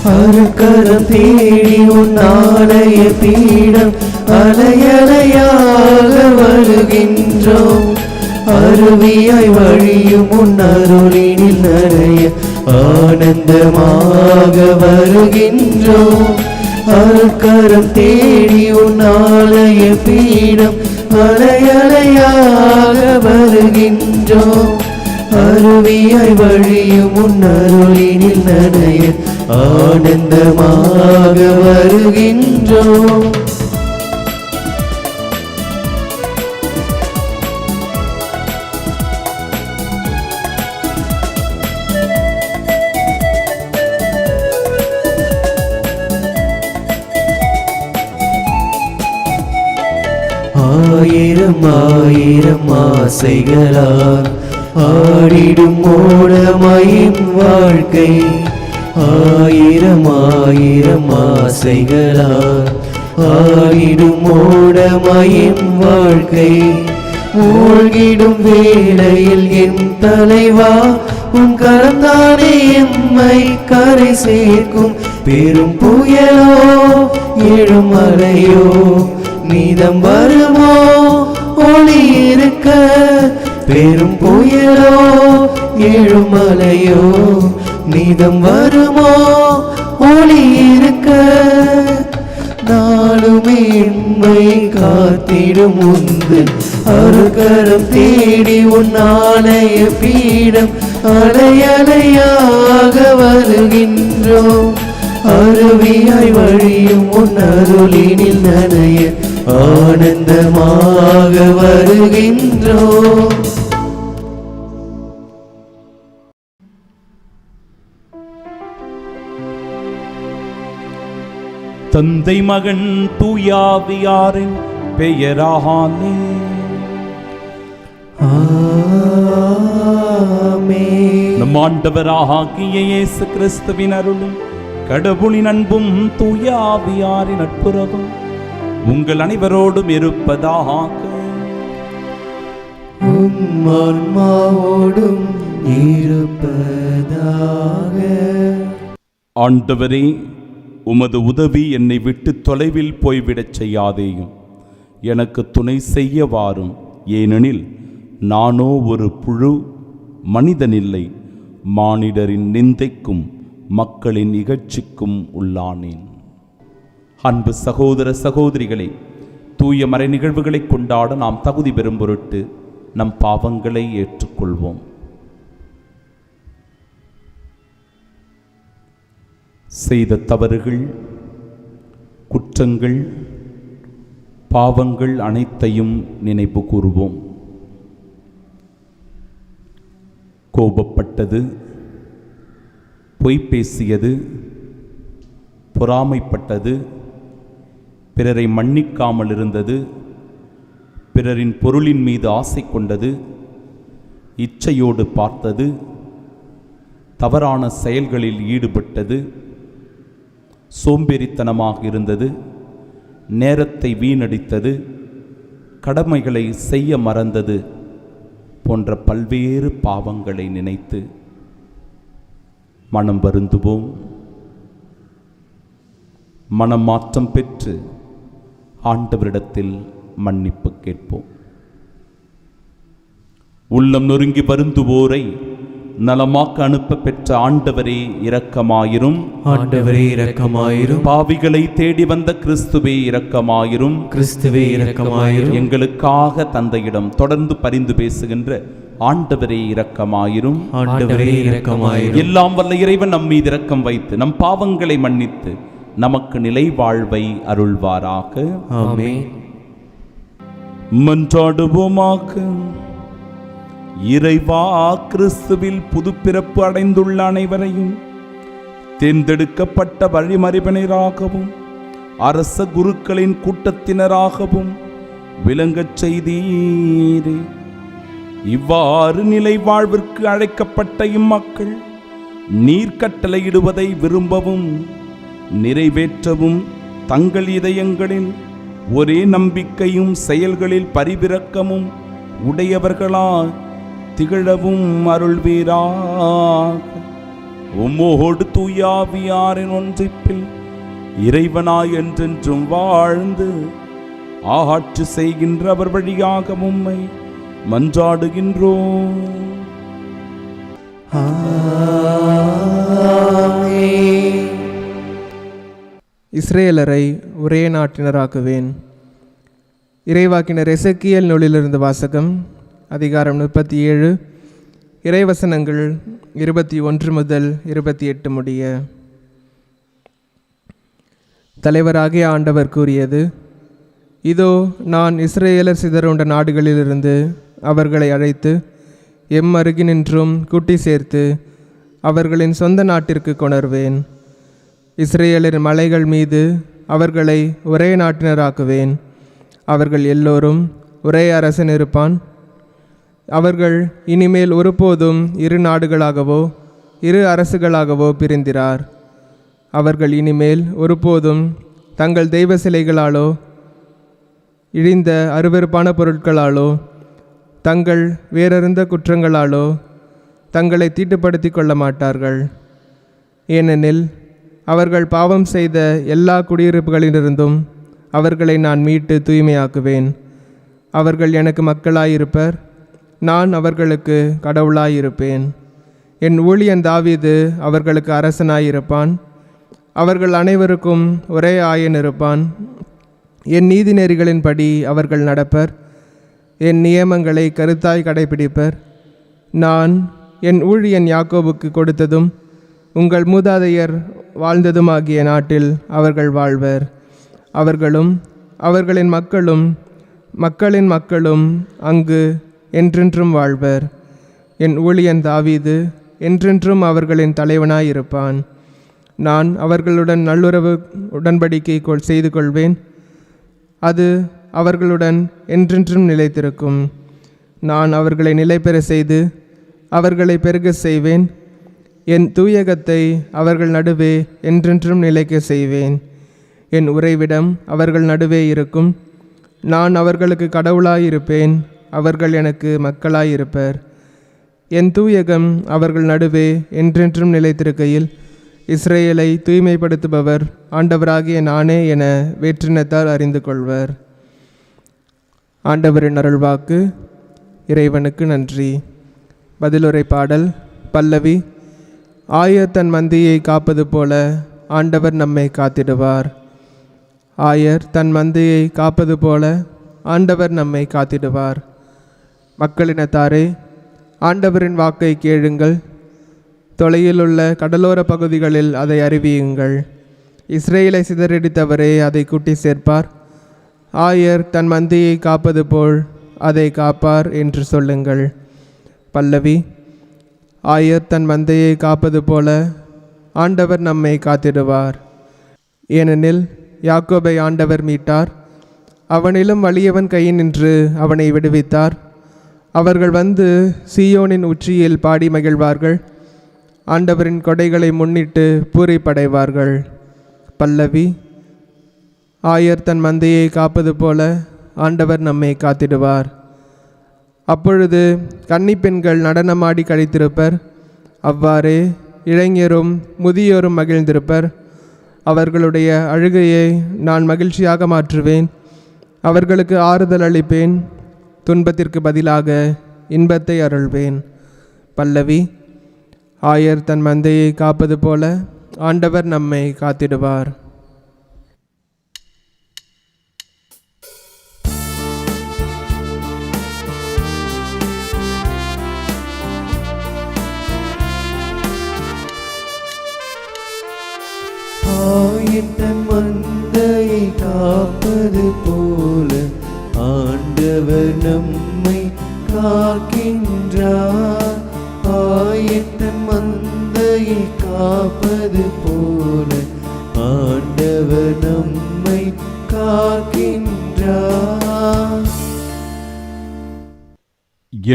அருக்கரம் தேடி உன் ஆலய பீடம் அலையலையாக வருகின்றோம். அருவியாய் வழியும் உன் அருளினில் நனைய ஆனந்தமாக வருகின்றோம். அருக்கரம் தேடி உன் ஆலய பீடம் அலையலையாக வருகின்றோம். அருவியாய் வழியும் உன் அருளினில் நனைய ஆனந்தமாக வருகின்றோம். ஆயிரம் ஆயிரம் ஆசைகளால் ஆடிடும் ஓடமாயின் வாழ்க்கை. ஆயிரம் ஆயிரம் ஆசைகளால் ஆடிடும் ஓடமாயின் வாழ்க்கை. மூழ்கிடும் வேளையில் என் தலைவா உன் கரந்தானே எம்மை கரை சேர்க்கும். பெரும் புயலோ எழும் அலையோ மீதம் வருமோ ஒளி இருக்க. பெரும் புயலோ எழுமலையோ மீதம் வருமோ ஒளி இருக்க. நாளுமே எம்மை காத்திடும் உந்தன் அருகரம் தேடி உன் ஆலய பீடம் அலையலையாக வருகின்றோம். அருவியாய் வழியும் உன் அருளினில் நனைய ஆனந்தமாக வருகின்றோம். தந்தை மகன் தூயாவியாரின் பெயராலே ஆமென். நம் ஆண்டவராகிய இயேசு கிறிஸ்துவின் அருளும் கடவுளின் அன்பும் தூயாவியாரின் நட்புறவும் உங்கள் அனைவரோடும் இருப்பதாக. உம் ஆன்மாவோடும் இருப்பதாக. ஆண்டவரே, உமது உதவி என்னை விட்டு தொலைவில் போய்விடச் செய்யாதேயும். எனக்கு துணை செய்ய வாரும். ஏனெனில் நானோ ஒரு புழு, மனிதனில்லை, மானிடரின் நிந்தைக்கும் மக்களின் இகழ்ச்சிக்கும் உள்ளானேன். அன்பு சகோதர சகோதரிகளே, தூய மறை நிகழ்வுகளை கொண்டாட நாம் தகுதி பெறும் பொருட்டு நம் பாவங்களை ஏற்றுக்கொள்வோம். செய்த தவறுகள், குற்றங்கள், பாவங்கள் அனைத்தையும் நினைவு கூறுவோம். கோபப்பட்டது, பொய் பேசியது, பொறாமைப்பட்டது, பிறரை மன்னிக்காமல் இருந்தது, பிறரின் பொருளின் மீது ஆசை கொண்டது, இச்சையோடு பார்த்தது, தவறான செயல்களில் ஈடுபட்டது, சோம்பேறித்தனமாக இருந்தது, நேரத்தை வீணடித்தது, கடமைகளை செய்ய மறந்தது போன்ற பல்வேறு பாவங்களை நினைத்து மனம் வருந்துவோம். மனம் மாற்றம் பெற்று ஆண்டவரிடத்தில் மன்னிப்பு கேட்போம். உள்ளம் நொறுங்கி வருந்துவோரை நலமாக்க அனுப்ப பெற்ற ஆண்டவரே இரக்கமாயிரும். ஆண்டவரே இரக்கமாயிரும். பாவிகளை தேடி வந்த கிறிஸ்துவே இரக்கமாயிரும். கிறிஸ்துவே இரக்கமாயிரும். எங்களுக்காக தந்தையிடம் தொடர்ந்து பரிந்து பேசுகின்ற ஆண்டவரே இரக்கமாயிரும். ஆண்டவரே இரக்கமாயிரும். எல்லாம் வல்ல இறைவன் நம் மீது இரக்கம் வைத்து நம் பாவங்களை மன்னித்து நமக்கு நிலை வாழ்வை அருள்வாராக. ஆமென். மன்றாடுவோமாக. இறைவா, கிறிஸ்துவில் புதுப்பிறப்பு அடைந்துள்ள அனைவரையும் தேர்ந்தெடுக்கப்பட்ட வழிமறிவினராகவும் அரச குருக்களின் கூட்டத்தினராகவும் விளங்கச் செய்தீரே. இவ்வாறு நிலை வாழ்விற்கு அழைக்கப்பட்ட இம்மக்கள் நீர் கட்டளையிடுவதை விரும்பவும் நிறைவேற்றவும் தங்கள் இதயங்களில் ஒரே நம்பிக்கையும் செயல்களில் பரிவிரக்கமும் உடையவர்களாய் திகழவும் அருள்வீராக. உம்மோடு தூயாவியாரின் ஒன்றிப்பில் இறைவனாய் என்றென்றும் வாழ்ந்து ஆட்சி செய்கின்றவர் வழியாக உம்மை மன்றாடுகின்றோம். இஸ்ரேலரை ஒரே நாட்டினராக்குவேன். இறைவாக்கினர் எசேக்கியேல் நூலிலிருந்து வாசகம். அதிகாரம் 37, இறைவசனங்கள் 21 முதல் 28 முடிய. தலைவராகிய ஆண்டவர் கூறியது: இதோ, நான் இஸ்ரேலர் சிதறுண்ட நாடுகளிலிருந்து அவர்களை அழைத்து எம் அருகினின்றும் கூட்டி சேர்த்து அவர்களின் சொந்த நாட்டிற்கு கொணர்வேன். இஸ்ரேலரின் மலைகள் மீது அவர்களை ஒரே நாட்டினராக்குவேன். அவர்கள் எல்லோரும் ஒரே அரசன் இருப்பான். அவர்கள் இனிமேல் ஒருபோதும் இரு நாடுகளாகவோ இரு அரசுகளாகவோ பிரிந்திரார். அவர்கள் இனிமேல் ஒருபோதும் தங்கள் தெய்வ சிலைகளாலோ இழிந்த அருவருப்பான பொருட்களாலோ தங்கள் வேறறிந்த குற்றங்களாலோ தங்களை தீட்டுப்படுத்தி கொள்ள மாட்டார்கள். ஏனெனில் அவர்கள் பாவம் செய்த எல்லா குடியிருப்புகளிலிருந்தும் அவர்களை நான் மீட்டு தூய்மையாக்குவேன். அவர்கள் எனக்கு மக்களாயிருப்பர், நான் அவர்களுக்கு கடவுளாயிருப்பேன். என் ஊழியன் தாவீது அவர்களுக்கு அரசனாயிருப்பான். அவர்கள் அனைவருக்கும் ஒரே ஆயன் இருப்பான். என் நீதி நெறிகளின்படி அவர்கள் நடப்பர். என் நியமங்களை கருத்தாய் கடைபிடிப்பர். நான் என் ஊழியன் யாக்கோபுக்கு கொடுத்ததும் உங்கள் மூதாதையர் வாழ்ந்ததுமாகிய நாட்டில் அவர்கள் வாழ்வர். அவர்களும் அவர்களின் மக்களும் மக்களின் மக்களும் அங்கு என்றென்றும் வாழ்வர். என் ஊழியன் தாவீது என்றென்றும் அவர்களின் தலைவனாயிருப்பான். நான் அவர்களுடன் நல்லுறவு உடன்படிக்கை செய்து கொள்வேன். அது அவர்களுடன் என்றென்றும் நிலைத்திருக்கும். நான் அவர்களை நிலைபெற செய்து அவர்களை பெருக செய்வேன். என் தூயகத்தை அவர்கள் நடுவே என்றென்றும் நிலைக்க செய்வேன். என் உறைவிடம் அவர்கள் நடுவே இருக்கும். நான் அவர்களுக்கு கடவுளாயிருப்பேன். அவர்கள் எனக்கு மக்களாயிருப்பர். என் தூயகம் அவர்கள் நடுவே என்றென்றும் நிலைத்திருக்கையில் இஸ்ரேலை தூய்மைப்படுத்துபவர் ஆண்டவராகிய நானே என வேற்றினத்தால் அறிந்து கொள்வர். ஆண்டவரின் அருள்வாக்கு. இறைவனுக்கு நன்றி. பதிலுரை பாடல். பல்லவி. ஆயர் தன் மந்தையை காப்பது போல ஆண்டவர் நம்மை காத்திடுவார். ஆயர் தன் மந்தையை காப்பது போல ஆண்டவர் நம்மை காத்திடுவார். மக்களினத்தாரே, ஆண்டவரின் வாக்கை கேளுங்கள். தொலையிலுள்ள கடலோர பகுதிகளில் அதை அறிவியுங்கள். இஸ்ரேலை சிதறடித்தவரே அதை கூட்டி சேர்ப்பார். ஆயர் தன் மந்தையை காப்பது போல் அதை காப்பார் என்று சொல்லுங்கள். பல்லவி. ஆயர் தன் மந்தையை காப்பது போல ஆண்டவர் நம்மை காத்திடுவார். ஏனெனில் யாக்கோபை ஆண்டவர் மீட்டார். அவனிலும் வலியவன் கையினின்று அவனை விடுவித்தார். அவர்கள் வந்து சீயோனின் உச்சியில் பாடி மகிழ்வார்கள். ஆண்டவரின் கொடைகளை முன்னிட்டு பூரிப்படைவார்கள். பல்லவி. ஆயர் தன் மந்தையை காப்பது போல ஆண்டவர் நம்மை காத்திடுவார். அப்பொழுது கன்னிப்பெண்கள் நடனமாடி கழித்திருப்பர். அவ்வாறே இளைஞரும் முதியோரும் மகிழ்ந்திருப்பர். அவர்களுடைய அழுகையை நான் மகிழ்ச்சியாக மாற்றுவேன். அவர்களுக்கு ஆறுதல் அளிப்பேன். துன்பத்திற்கு பதிலாக இன்பத்தை அருள்வேன். பல்லவி. ஆயர் தன் மந்தையை காப்பது போல ஆண்டவர் நம்மை காத்திடுவார். ஆயர் தன் மந்தையை காப்பது போல ஆண்டவர் நம்மை காக்கின்றார். ஆயர் தன் மந்தையை காப்பது போல ஆண்டவர் நம்மை காக்கின்றார்.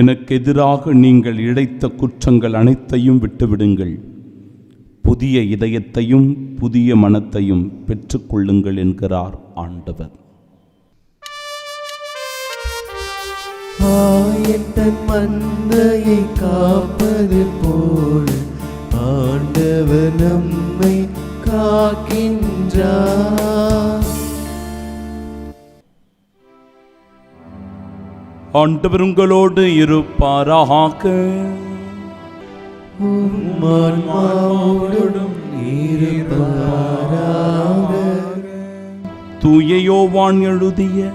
எனக்கு எதிராக நீங்கள் இழைத்த குற்றங்கள் அனைத்தையும் விட்டுவிடுங்கள். புதிய இதயத்தையும் புதிய மனத்தையும் பெற்றுக்கொள்ளுங்கள் என்கிறார் ஆண்டவர். ஆயர் தன் மந்தையை காப்பது போல ஆண்டவர் நம்மை காக்கின்றார். ஆண்டவர் உங்களோடு இருப்பாராக. உம் ஆன்மாவோடும் இருப்பாராக. தூய யோவான் எழுதிய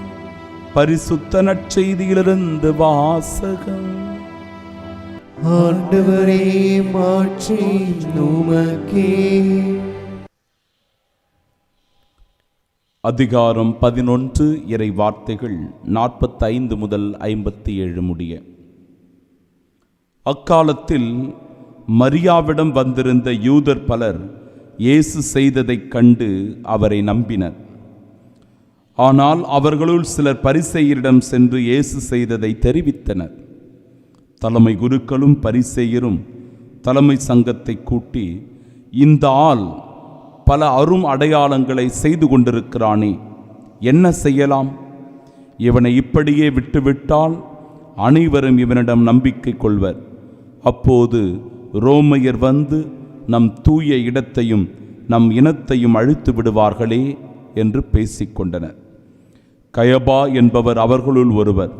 பரிசுத்த நற்செய்தியிலிருந்து வாசகம். ஆண்டவரே, மாற்றி உமக்கே. அதிகாரம் 11, இறை வார்த்தைகள் 45 முதல் 57 முடிய. அக்காலத்தில் மரியாவிடம் வந்திருந்த யூதர் பலர் இயேசு செய்ததைக் கண்டு அவரை நம்பினர். ஆனால் அவர்களுள் சிலர் பரிசேயரிடம் சென்று இயேசு செய்ததை தெரிவித்தனர். தலைமை குருக்களும் பரிசேயரும் தலைமை சங்கத்தை கூட்டி, இந்த ஆள் பல அரும் அடையாளங்களை செய்து கொண்டிருக்கிறானே, என்ன செய்யலாம்? இவனை இப்படியே விட்டுவிட்டால் அனைவரும் இவனிடம் நம்பிக்கை கொள்வர். அப்போது ரோமையர் வந்து நம் தூய இடத்தையும் நம் இனத்தையும் அழித்து விடுவார்களே என்று பேசிக்கொண்டனர். கயபா என்பவர் அவர்களுள் ஒருவர்.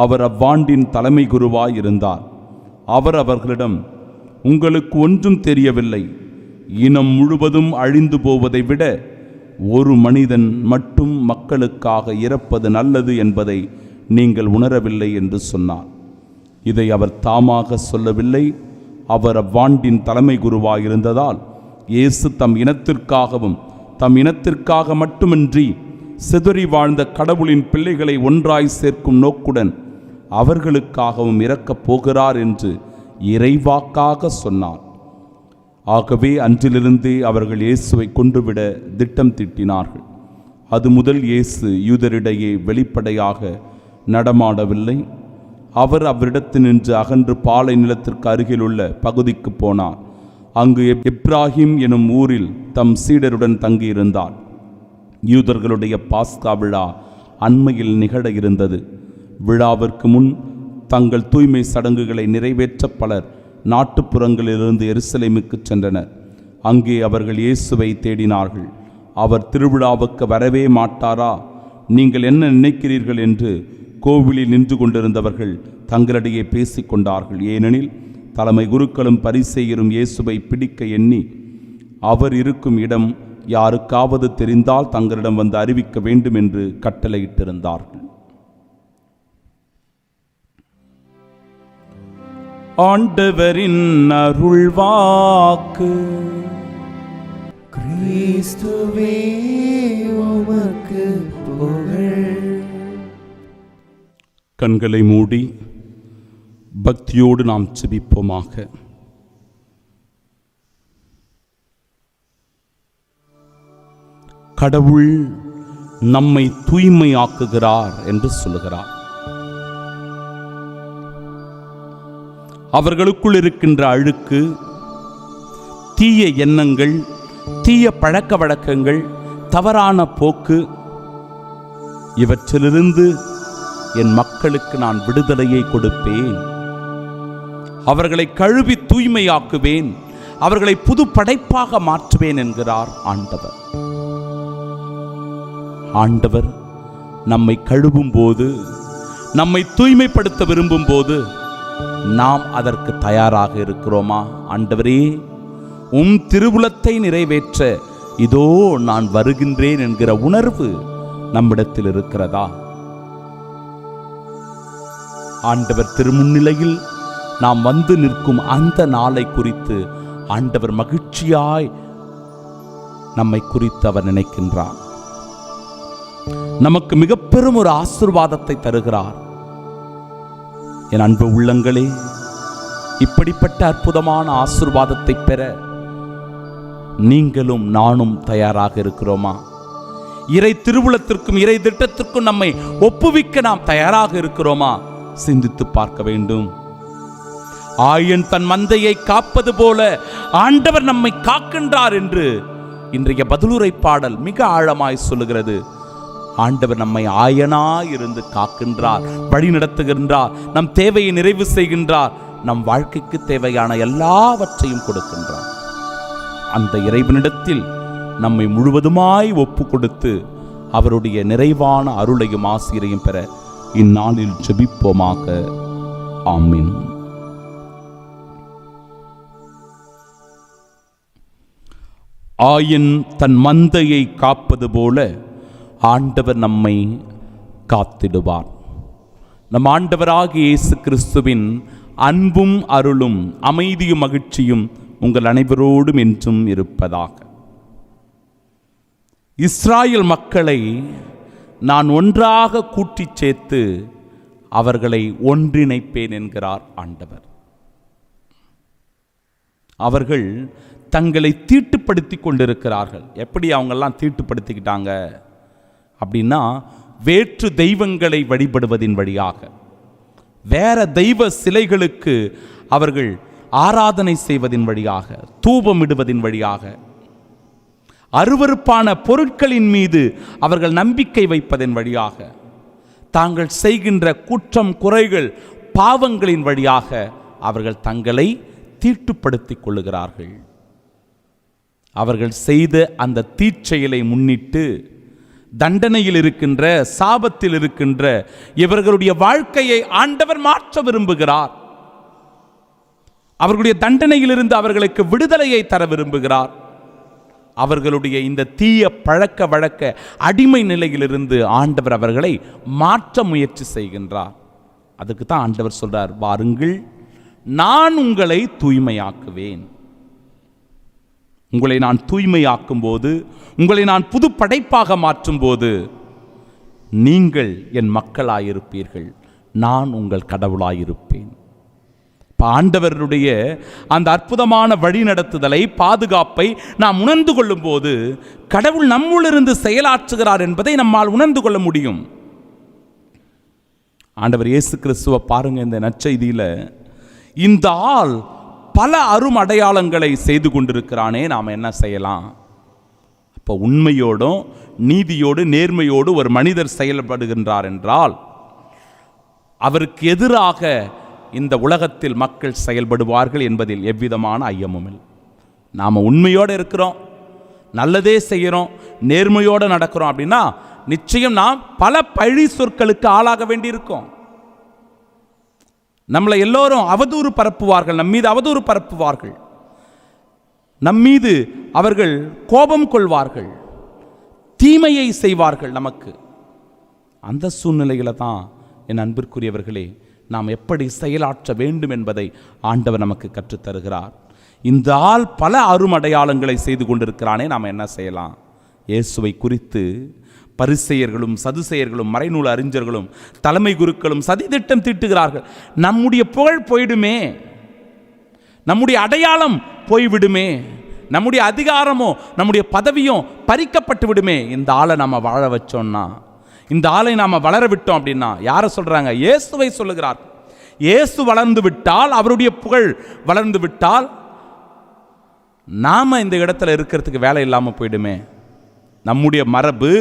அவர் அவ்வாண்டின் தலைமை குருவாயிருந்தார். அவர் அவர்களிடம், உங்களுக்கு ஒன்றும் தெரியவில்லை. இனம் முழுவதும் அழிந்து போவதை விட ஒரு மனிதன் மட்டும் மக்களுக்காக இறப்பது நல்லது என்பதை நீங்கள் உணரவில்லை என்று சொன்னார். இதை அவர் தாமாக சொல்லவில்லை. அவர் அவ்வாண்டின் தலைமை குருவாயிருந்ததால் இயேசு தம் இனத்திற்காகவும் தம் இனத்திற்காக மட்டுமின்றி சிதறி வாழ்ந்த கடவுளின் பிள்ளைகளை ஒன்றாய் சேர்க்கும் நோக்குடன் அவர்களுக்காகவும் இறக்கப் போகிறார் என்று இறைவாக்காக சொன்னார். ஆகவே அன்றிலிருந்தே அவர்கள் இயேசுவை கொன்றுவிட திட்டம் தீட்டினார்கள். அது முதல் இயேசு யூதரிடையே வெளிப்படையாக நடமாடவில்லை. அவர் அவ்விடத்தினின்று அகன்று பாலை நிலத்திற்கு அருகிலுள்ள பகுதிக்கு போனார். அங்கு எப்ராஹிம் எனும் ஊரில் தம் சீடருடன் தங்கியிருந்தார். யூதர்களுடைய பாஸ்கா விழா அண்மையில் நிகழ இருந்தது. விழாவிற்கு முன் தங்கள் தூய்மை சடங்குகளை நிறைவேற்ற பலர் நாட்டுப்புறங்களிலிருந்து எருசலேமுக்கு சென்றனர். அங்கே அவர்கள் இயேசுவை தேடினார்கள். அவர் திருவிழாவுக்கு வரவே மாட்டாரா? நீங்கள் என்ன நினைக்கிறீர்கள் என்று கோவிலில் நின்று கொண்டிருந்தவர்கள் தங்களிடையே பேசிக்கொண்டார்கள். ஏனெனில் தலைமை குருக்களும் பரிசேயரும் இயேசுவை பிடிக்க எண்ணி அவர் இருக்கும் இடம் யாருக்காவது தெரிந்தால் தங்களிடம் வந்து அறிவிக்க வேண்டும் என்று கட்டளையிட்டிருந்தார்கள். ஆண்டவரின் அருள்வாக்கு. கிறிஸ்துவே உமக்கு புகழ். கண்களை மூடி பக்தியோடு நாம் ஜெபிப்போமாக. கடவுள் நம்மை தூய்மையாக்குகிறார் என்று சொல்லுகிறார். அவர்களுக்குள் இருக்கின்ற அழுக்கு, தீய எண்ணங்கள், தீய பழக்க வழக்கங்கள், தவறான போக்கு, இவற்றிலிருந்து என் மக்களுக்கு நான் விடுதலையை கொடுப்பேன். அவர்களை கழுவி தூய்மையாக்குவேன். அவர்களை புது படைப்பாக மாற்றுவேன் என்கிறார் ஆண்டவர். ஆண்டவர் நம்மை கழுவும் போது, நம்மை தூய்மைப்படுத்த விரும்பும் போது நாம் அதற்கு தயாராக இருக்கிறோமா? ஆண்டவரே, உம் திருவுளத்தை நிறைவேற்ற இதோ நான் வருகின்றேன் என்கிற உணர்வு நம்மிடத்தில் இருக்கிறதா? ஆண்டவர் திருமுன்னிலையில் நாம் வந்து நிற்கும் அந்த நாளை குறித்து ஆண்டவர் மகிழ்ச்சியாய் நம்மை குறித்து அவர் நினைக்கின்றார். நமக்கு மிக பெரும் ஒரு ஆசீர்வாதத்தை தருகிறார். என் அன்பு உள்ளங்களே, இப்படிப்பட்ட அற்புதமான ஆசீர்வாதத்தை பெற நீங்களும் நானும் தயாராக இருக்கிறோமா? இறை திருவுளத்திற்கும் இறை திட்டத்திற்கும் நம்மை ஒப்புவிக்க நாம் தயாராக இருக்கிறோமா? சிந்தித்து பார்க்க வேண்டும். ஆயன் தன் மந்தையை காப்பது போல ஆண்டவர் நம்மை காக்கின்றார் என்று இன்றைய பதிலுரை பாடல் மிக ஆழமாய் சொல்லுகிறது. ஆண்டவர் நம்மை ஆயனாய் இருந்து காக்கின்றார், வழி நடத்துகின்றார், நம் தேவையை நிறைவு செய்கின்றார், நம் வாழ்க்கைக்கு தேவையான எல்லாவற்றையும் கொடுக்கின்றார். அந்த இறைவனிடத்தில் நம்மை முழுவதுமாய் ஒப்பு கொடுத்து அவருடைய நிறைவான அருளையும் ஆசீரையும் பெற இந்நாளில் ஜெபிப்போமாக. ஆமீன். ஆயன் தன் மந்தையை காப்பது போல ஆண்டவர் நம்மை காத்திடுவார். நம் ஆண்டவராகிய இயேசு கிறிஸ்துவின் அன்பும் அருளும் அமைதியும் மகிழ்ச்சியும் உங்கள் அனைவரோடும் என்றும் இருப்பதாக. இஸ்ராயேல் மக்களை நான் ஒன்றாக கூட்டிச் சேர்த்து அவர்களை ஒன்றிணைப்பேன் என்கிறார் ஆண்டவர். அவர்கள் தங்களை தீட்டுப்படுத்தி கொண்டிருக்கிறார்கள். எப்படி அவங்கெல்லாம் தீட்டுப்படுத்திக்கிட்டாங்க அப்படின்னா, வேற்று தெய்வங்களை வழிபடுவதின் வழியாக, வேற தெய்வ சிலைகளுக்கு அவர்கள் ஆராதனை செய்வதின் வழியாக, தூபமிடுவதின் வழியாக, அருவருப்பான பொருட்களின் மீது அவர்கள் நம்பிக்கை வைப்பதன் வழியாக, தாங்கள் செய்கின்ற குற்றம் குறைகள் பாவங்களின் வழியாக அவர்கள் தங்களை தீட்டுப்படுத்திக் கொள்ளுகிறார்கள். அவர்கள் செய்த அந்த தீச்செயலை முன்னிட்டு தண்டனையில் இருக்கின்ற, சாபத்தில் இருக்கின்ற இவர்களுடைய வாழ்க்கையை ஆண்டவர் மாற்ற விரும்புகிறார். அவர்களுடைய தண்டனையிலிருந்து அவர்களுக்கு விடுதலையை தர விரும்புகிறார். அவர்களுடைய இந்த தீய பழக்க வழக்க அடிமை நிலையிலிருந்து ஆண்டவர் அவர்களை மாற்ற முயற்சி செய்கின்றார். அதுக்கு தான் ஆண்டவர் சொல்றார், வாருங்கள், நான் உங்களை தூய்மையாக்குவேன். உங்களை நான் தூய்மையாக்கும் போது, உங்களை நான் புது படைப்பாக மாற்றும் போது நீங்கள் என் மக்களாயிருப்பீர்கள், நான் உங்கள் கடவுளாயிருப்பேன். ஆண்டவருடைய அந்த அற்புதமான வழி நடத்துதலை, பாதுகாப்பை நாம் உணர்ந்து கொள்ளும் போது கடவுள் நம்முள்ளிருந்து செயலாற்றுகிறார் என்பதை நம்மால் உணர்ந்து கொள்ள முடியும். ஆண்டவர் இயேசு கிறிஸ்துவை பாருங்க, இந்த நற்செய்தியில இந்த ஆள் பல அரும் அடையாளங்களை செய்து கொண்டிருக்கிறானே, நாம் என்ன செய்யலாம்? அப்போ உண்மையோடும் நீதியோடு நேர்மையோடு ஒரு மனிதர் செயல்படுகின்றார் என்றால் அவருக்கு எதிராக இந்த உலகத்தில் மக்கள் செயல்படுவார்கள் என்பதில் எவ்விதமான ஐயமும் இல்லை. நாம் உண்மையோடு இருக்கிறோம், நல்லதே செய்கிறோம், நேர்மையோடு நடக்கிறோம் அப்படின்னா நிச்சயம் நாம் பல பழி சொற்களுக்கு ஆளாக வேண்டியிருக்கோம். நம்மளை எல்லோரும் அவதூறு பரப்புவார்கள், நம்மீது அவதூறு பரப்புவார்கள், நம்மீது அவர்கள் கோபம் கொள்வார்கள், தீமையை செய்வார்கள் நமக்கு. அந்த சூழ்நிலையில தான் என் அன்பிற்குரியவர்களே நாம் எப்படி செயலாற்ற வேண்டும் என்பதை ஆண்டவர் நமக்கு கற்றுத்தருகிறார். இந்த ஆள் பல அருமடையாளங்களை செய்து கொண்டிருக்கிறானே, நாம் என்ன செய்யலாம்? இயேசுவை குறித்து பரிசேயர்களும் சதுசேயர்களும் மறைநூல் அறிஞர்களும் தலைமை குருக்களும் சதித்திட்டம் தீட்டுகிறார்கள். நம்முடைய புகழ் போயிடுமே, நம்முடைய அடையாளம் போய்விடுமே, நம்முடைய அதிகாரமோ நம்முடைய பதவியும் பறிக்கப்பட்டு விடுமே. இந்த ஆளை நாம் வாழ வச்சோம்னா, இந்த ஆளை நாம் வளர விட்டோம் அப்படின்னா, யாரை சொல்றாங்க? இயேசுவை சொல்லுகிறார். இயேசு வளர்ந்து விட்டால், அவருடைய புகழ் வளர்ந்து விட்டால், நாம இந்த இடத்துல இருக்கிறதுக்கு வேலை இல்லாமல் போயிடுமே. நம்முடைய மரபு,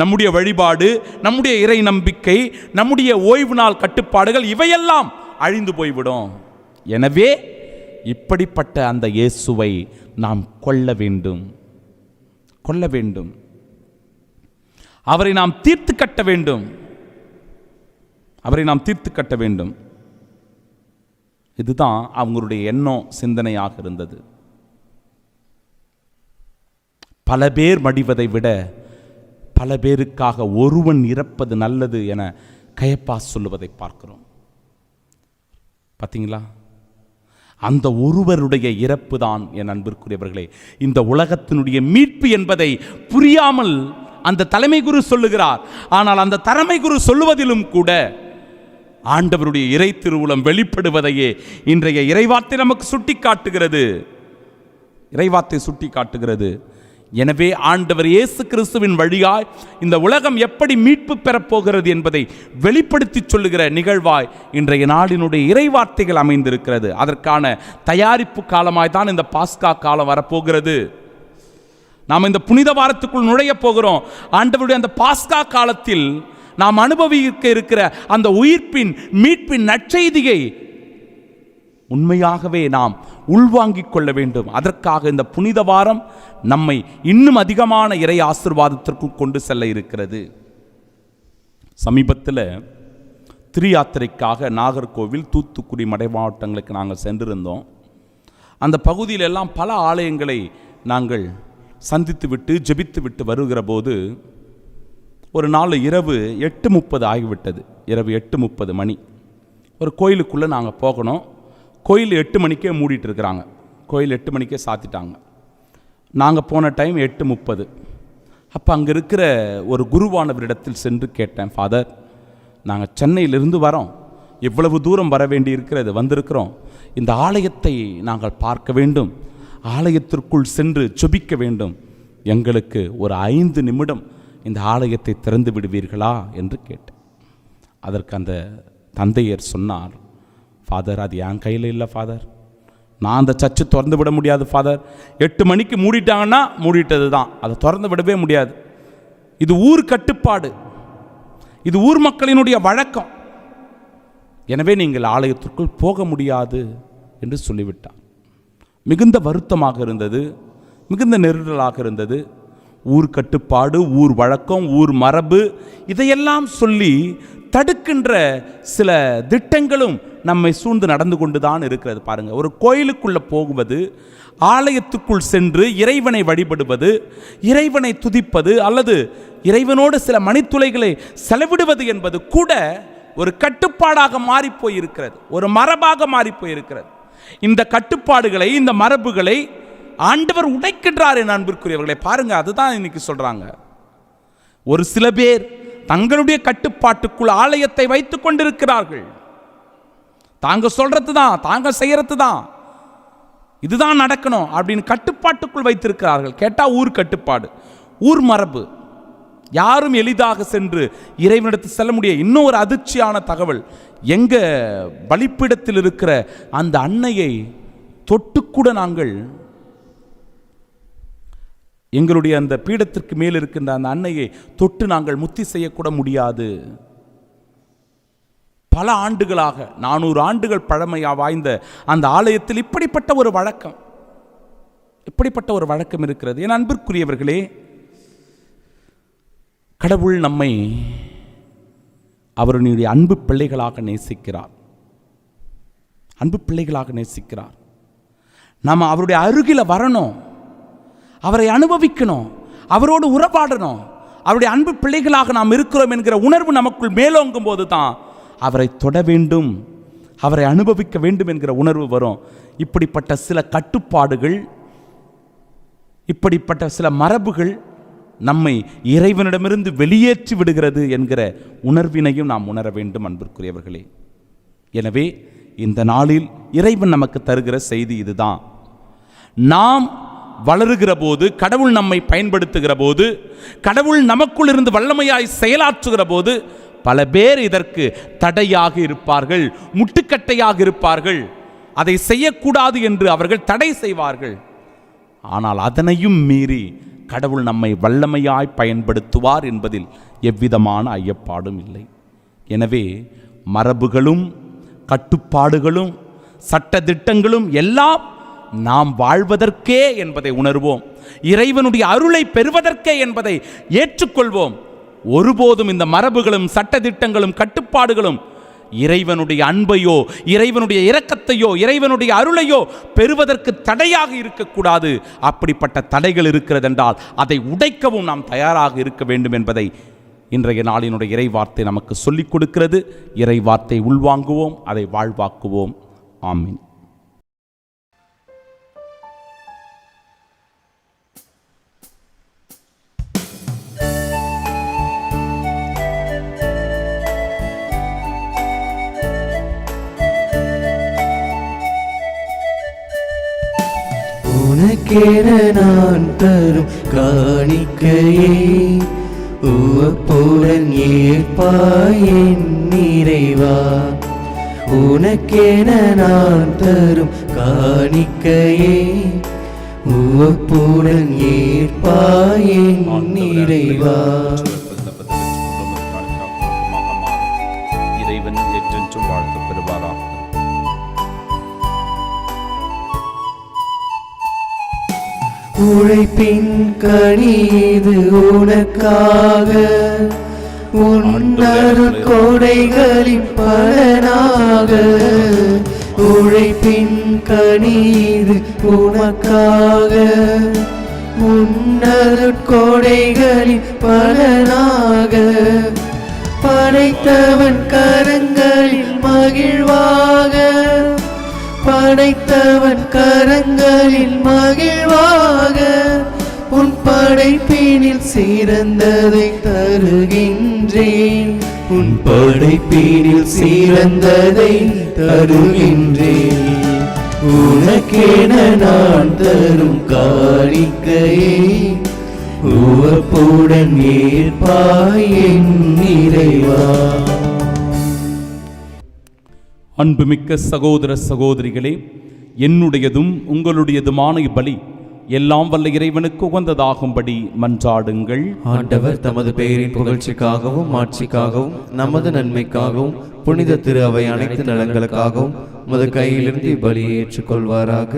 நம்முடைய வழிபாடு, நம்முடைய இறை நம்பிக்கை, நம்முடைய ஓய்வு நாள் கட்டுப்பாடுகள் இவையெல்லாம் அழிந்து போய்விடும். எனவே இப்படிப்பட்ட அந்த இயேசுவை நாம் கொல்ல வேண்டும், கொல்ல வேண்டும். அவரை நாம் தீர்த்து கட்ட வேண்டும், அவரை நாம் தீர்த்து கட்ட வேண்டும். இதுதான் அவங்களுடைய எண்ணம், சிந்தனையாக இருந்தது. பல பேர் மடிவதை விட பல பேருக்காக ஒருவன் இறப்பது நல்லது என கயப்பாஸ் சொல்லுவதை பார்க்கிறோம். பார்த்தீங்களா? அந்த ஒருவருடைய இறப்பு தான் என் அன்பிற்குரியவர்களே இந்த உலகத்தினுடைய மீட்பு என்பதை புரியாமல் அந்த தலைமை குரு சொல்லுகிறார். ஆனால் அந்த தலைமை குரு சொல்லுவதிலும் கூட ஆண்டவருடைய இறை திருவுளம் வெளிப்படுவதையே இன்றைய இறைவார்த்தை நமக்கு சுட்டி காட்டுகிறது, இறைவார்த்தை சுட்டி காட்டுகிறது. எனவே ஆண்டவர் இயேசு கிறிஸ்துவின் வழியாய் இந்த உலகம் எப்படி மீட்பு பெறப்போகிறது என்பதை வெளிப்படுத்தி சொல்லுகிற நிகழ்வாய் இன்றைய நாளினுடைய இறைவார்த்தைகள் அமைந்திருக்கிறது. அதற்கான தயாரிப்பு காலமாய் தான் இந்த பாஸ்கா காலம் வரப்போகிறது. நாம் இந்த புனித வாரத்துக்குள் நுழைய போகிறோம். ஆண்டவருடைய அந்த பாஸ்கா காலத்தில் நாம் அனுபவிக்க இருக்கிற அந்த உயிர்ப்பின் மீட்பின் நற்செய்தியை உண்மையாகவே நாம் உள்வாங்கிக் கொள்ள வேண்டும். அதற்காக இந்த புனித வாரம் நம்மை இன்னும் அதிகமான இறை ஆசீர்வாதத்திற்கு கொண்டு செல்ல இருக்கிறது. சமீபத்தில் திரியாத்திரைக்காக நாகர்கோவில், தூத்துக்குடி மடை மாவட்டங்களுக்கு நாங்கள் சென்றிருந்தோம். அந்த பகுதியிலெல்லாம் பல ஆலயங்களை நாங்கள் சந்தித்து விட்டு ஜெபித்து விட்டு வருகிற போது ஒரு நாள் இரவு 8:30 ஆகிவிட்டது. இரவு 8:30 மணி. ஒரு கோயிலுக்குள்ளே நாங்கள் போகணும். கோயில் 8 மணிக்கே மூடிட்டு இருக்கிறாங்க. கோயில் 8 மணிக்கே சாத்திட்டாங்க. நாங்கள் போன டைம் 8:30. அப்போ அங்கே இருக்கிற ஒரு குருவானவரிடத்தில் சென்று கேட்டேன், ஃபாதர், நாங்கள் சென்னையிலிருந்து வரோம், எவ்வளவு தூரம் வர வேண்டி இருக்கிறது, வந்திருக்கிறோம், இந்த ஆலயத்தை நாங்கள் பார்க்க வேண்டும், ஆலயத்திற்குள் சென்று ஜெபிக்க வேண்டும், எங்களுக்கு ஒரு 5 நிமிடம் இந்த ஆலயத்தை திறந்து விடுவீர்களா என்று கேட்டேன். அதற்கு அந்த தந்தையர் சொன்னார், ஃபாதர், அது என் கையில் இல்லை ஃபாதர், நான் அந்த சர்ச்சை திறந்து விட முடியாது ஃபாதர். 8 மணிக்கு மூடிட்டாங்கன்னா மூடிட்டது தான், அதை திறந்து விடவே முடியாது. இது ஊர் கட்டுப்பாடு, இது ஊர் மக்களினுடைய வழக்கம், எனவே நீங்கள் ஆலயத்திற்குள் போக முடியாது என்று சொல்லிவிட்டார். மிகுந்த வருத்தமாக இருந்தது, மிகுந்த நெருடலாக இருந்தது. ஊர் கட்டுப்பாடு, ஊர் வழக்கம், ஊர் மரபு, இதையெல்லாம் சொல்லி தடுக்கின்ற சில திட்டங்களும் நம்மை சூழ்ந்து நடந்து கொண்டு தான் இருக்கிறது. பாருங்கள், ஒரு கோயிலுக்குள்ளே போகுவது, ஆலயத்துக்குள் சென்று இறைவனை வழிபடுவது, இறைவனை துதிப்பது அல்லது இறைவனோடு சில மணித்துளைகளை செலவிடுவது என்பது கூட ஒரு கட்டுப்பாடாக மாறிப்போயிருக்கிறது, ஒரு மரபாக மாறிப்போயிருக்கிறது. இந்த கட்டுப்பாடுகளை, இந்த மரபுகளை ஆண்டவர் உடைக்கின்றார் என் அன்பிற்குரியவர்களை. பாருங்க, அதுதான் இன்னைக்கு சொல்றாங்க. ஒரு சில பேர் தங்களுடைய கட்டுப்பாட்டுக்குள் ஆலயத்தை வைத்துக் கொண்டிருக்கிறார்கள். தாங்க சொல்றது தான், தாங்க செய்யறது தான், இதுதான் நடக்கணும் அப்படின்னு கட்டுப்பாட்டுக்குள் வைத்திருக்கிறார்கள். கேட்டா ஊர் கட்டுப்பாடு, ஊர் மரபு, யாரும் எளிதாக சென்று இறைவனிடத்தில் செல்ல முடியாது. இன்னும் ஒரு அதிர்ச்சியான தகவல், எங்க பலிப்பீடத்தில் இருக்கிற அந்த அன்னையை தொட்டுக்கூட நாங்கள், எங்களுடைய அந்த பீடத்திற்கு மேல் இருக்கின்ற அந்த அன்னையை தொட்டு நாங்கள் முத்தி செய்யக்கூட முடியாது. பல ஆண்டுகளாக, 400 ஆண்டுகள் பழமையாக வாய்ந்த அந்த ஆலயத்தில் இப்படிப்பட்ட ஒரு வழக்கம், இப்படிப்பட்ட ஒரு வழக்கம் இருக்கிறது. என் அன்பிற்குரியவர்களே, கடவுள் நம்மை அவருடைய அன்பு பிள்ளைகளாக நேசிக்கிறார், அன்பு பிள்ளைகளாக நேசிக்கிறார். நாம் அவருடைய அருகில் வரணும், அவரை அனுபவிக்கணும், அவரோடு உறவாடணும். அவருடைய அன்பு பிள்ளைகளாக நாம் இருக்கிறோம் என்கிற உணர்வு நமக்குள் மேலோங்கும் போது தான் அவரை தொட வேண்டும், அவரை அனுபவிக்க வேண்டும் என்கிற உணர்வு வரும். இப்படிப்பட்ட சில கட்டுப்பாடுகள், இப்படிப்பட்ட சில மரபுகள் நம்மை இறைவனிடமிருந்து வெளியேற்றி விடுகிறது என்கிற உணர்வினையும் நாம் உணர வேண்டும் அன்பிற்குரியவர்களே. எனவே இந்த நாளில் இறைவன் நமக்கு தருகிற செய்தி இதுதான். நாம் வளருகிற போது, கடவுள் நம்மை பயன்படுத்துகிற போது, கடவுள் நமக்குள் இருந்து வல்லமையாய் செயலாற்றுகிற போது பல பேர் இதற்கு தடையாக இருப்பார்கள், முட்டுக்கட்டையாக இருப்பார்கள். அதை செய்யக்கூடாது என்று அவர்கள் தடை செய்வார்கள். ஆனால் அதனையும் மீறி கடவுள் நம்மை வல்லமையாய் பயன்படுத்துவார் என்பதில் எவ்விதமான ஐயப்பாடும் இல்லை. எனவே மரபுகளும் கட்டுப்பாடுகளும் சட்டதிட்டங்களும் எல்லாம் நாம் வாழ்வதற்கே என்பதை உணர்வோம், இறைவனுடைய அருளை பெறுவதற்கே என்பதை ஏற்றுக்கொள்வோம். ஒருபோதும் இந்த மரபுகளும் சட்டதிட்டங்களும் கட்டுப்பாடுகளும் இறைவனுடைய அன்பையோ, இறைவனுடைய இரக்கத்தையோ, இறைவனுடைய அருளையோ பெறுவதற்கு தடையாக இருக்கக்கூடாது. அப்படிப்பட்ட தடைகள் இருக்கிறதென்றால் அதை உடைக்கவும் நாம் தயாராக இருக்க வேண்டும் என்பதை இன்றைய நாளினுடைய இறைவார்த்தை நமக்கு சொல்லிக் கொடுக்கிறது. இறைவார்த்தை உள்வாங்குவோம், அதை வாழ்வாக்குவோம். ஆமீன். உனக்கென நான் தரும் காணிக்கையை உவப்புடன் ஏற்பாய் என் இறைவா. உனக்கென நான் தரும் காணிக்கையை உவப்புடன் ஏற்பாய் என் இறைவா. இறைவன் என்றென்றும் வாழ்த்து பெறுவாராக. உழைப்பின் கனிது உனக்காக உன்னருள் கொடைகளின் பலனாக உழைப்பின் கனிது உனக்காக உன்னருள் கொடைகளின் பலனாக படைத்தவன் கரங்களில் மகிழ்வாக படைத்தவன் கரங்களில் மகிழ்வாக உன் படைப்பினில் சிறந்ததை தருகின்றேன் உன் படைப்பினில் சிறந்ததை தருகின்றேன் உனக்கென நான் தரும் காணிக்கையை உவப்புடன் ஏற்பாய் என் இறைவா. அன்புமிக்க சகோதர சகோதரிகளே, என்னுடையதும் உங்களுடையதுமான இப்பலி எல்லாம் வல்ல இறைவனுக்கு உகந்ததாகும்படி மன்றாடுங்கள். ஆண்டவர் தமது பெயரின் புகழ்ச்சிக்காகவும் மாட்சிக்காகவும் நமது நன்மைக்காகவும் புனித திரு அவை அனைத்து நலன்களுக்காகவும் உமது கையிலிருந்து இப்பலியை ஏற்றுக்கொள்வாராக.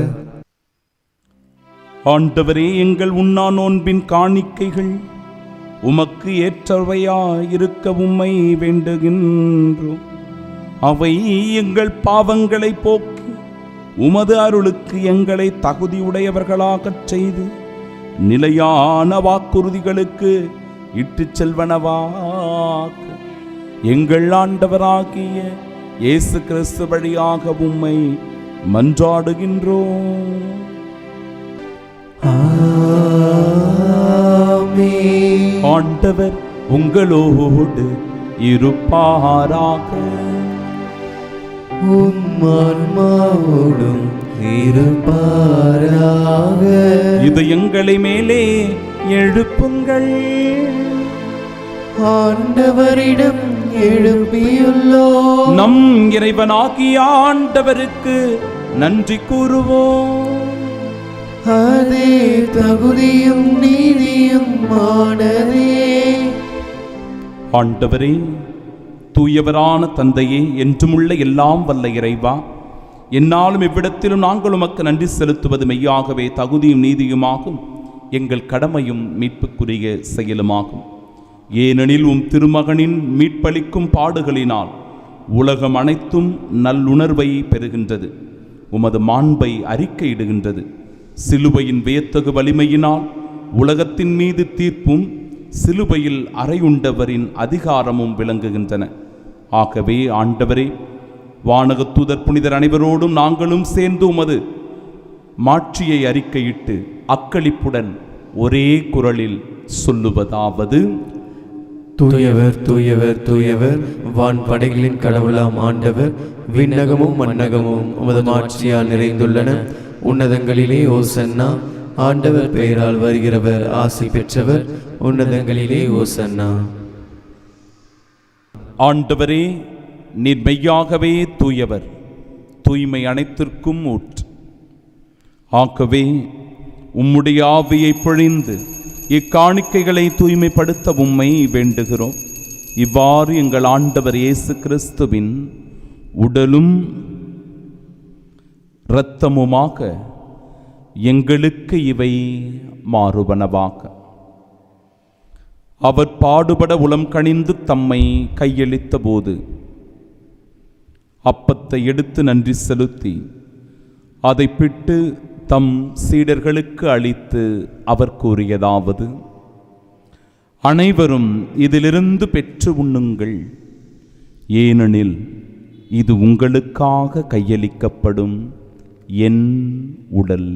ஆண்டவரே, எங்கள் உண்ணா நோன்பின் காணிக்கைகள் உமக்கு ஏற்றவையாயிருக்க உம்மை வேண்டுகின்றோம். அவை எங்கள் பாவங்களை போக்கி உமது அருளுக்கு எங்களை தகுதியுடையவர்களாகச் செய்து நிலையான வாக்குறுதிகளுக்கு இட்டுச் செல்வனவாக எங்கள் ஆண்டவராகிய இயேசு கிறிஸ்து வழியாக உம்மை மன்றாடுகின்றோம். ஆண்டவர் உங்களோடு இருப்பாராக. உம்மான்மாவோடும் இருப்பாராக. இதயங்களை மேலே எழுப்புங்கள். ஆண்டவரிடம் எழுப்பியுள்ளோம். நம் இறைவனாகிய ஆண்டவருக்கு நன்றி கூறுவோம். அதே தகுதியும் நீதியும் ஆனதே. ஆண்டவரே, தூயவரான தந்தையே, என்றுமுள்ள எல்லாம் வல்ல இறைவா, என்னாலும் இவ்விடத்திலும் நாங்கள் உமக்கு நன்றி செலுத்துவது மெய்யாகவே தகுதியும் நீதியுமாகும், எங்கள் கடமையும் மீட்புக்குரிய செயலுமாகும். ஏனெனில் உம் திருமகனின் மீட்பளிக்கும் பாடுகளினால் உலகம் அனைத்தும் நல்லுணர்வை பெறுகின்றது, உமது மாண்பை அறிக்கையிடுகின்றது. சிலுவையின் வியத்தகு வலிமையினால் உலகத்தின் மீது தீர்ப்பும் சிலுவையில் அறையுண்டவரின் அதிகாரமும் விளங்குகின்றன. ஆகவே ஆண்டவரே, வானகத் தூதர் புனிதர் அனைவரோடும் நாங்களும் சேர்ந்து உமது மாட்சியை அறிக்கையிட்டு அக்களிப்புடன் ஒரே குரலில் சொல்லுவதாவது: தூயவர் தூயவர் தூயவர், வான் படைகளின் கடவுளாம் ஆண்டவர். விண்ணகமும் மண்ணகமும் உமது மாட்சியால் நிறைந்துள்ளன. உன்னதங்களிலே ஓசன்னா. ஆண்டவர் பெயரால் வருகிறவர் ஆசி பெற்றவர். உன்னதங்களிலே ஓசன்னா. ஆண்டவரே, நீர் மெய்யாகவே தூயவர், தூய்மை அனைத்திற்கும் ஊற்று. ஆகவே உம்முடைய ஆவியை பொழிந்து இக்காணிக்கைகளை தூய்மைப்படுத்த உம்மை வேண்டுகிறோம். இவ்வாறு எங்கள் ஆண்டவர் இயேசு கிறிஸ்துவின் உடலும் இரத்தமுமாக எங்களுக்கு இவை மாறுபனவாக. அவர் பாடுபட உளம் கனிந்து தம்மை கையளித்த போது அப்பத்தை எடுத்து நன்றி செலுத்தி அதை பிட்டு தம் சீடர்களுக்கு அளித்து அவர் கூறியதாவது: அனைவரும் இதிலிருந்து பெற்று உண்ணுங்கள், ஏனெனில் இது உங்களுக்காக கையளிக்கப்படும் என் உடல்.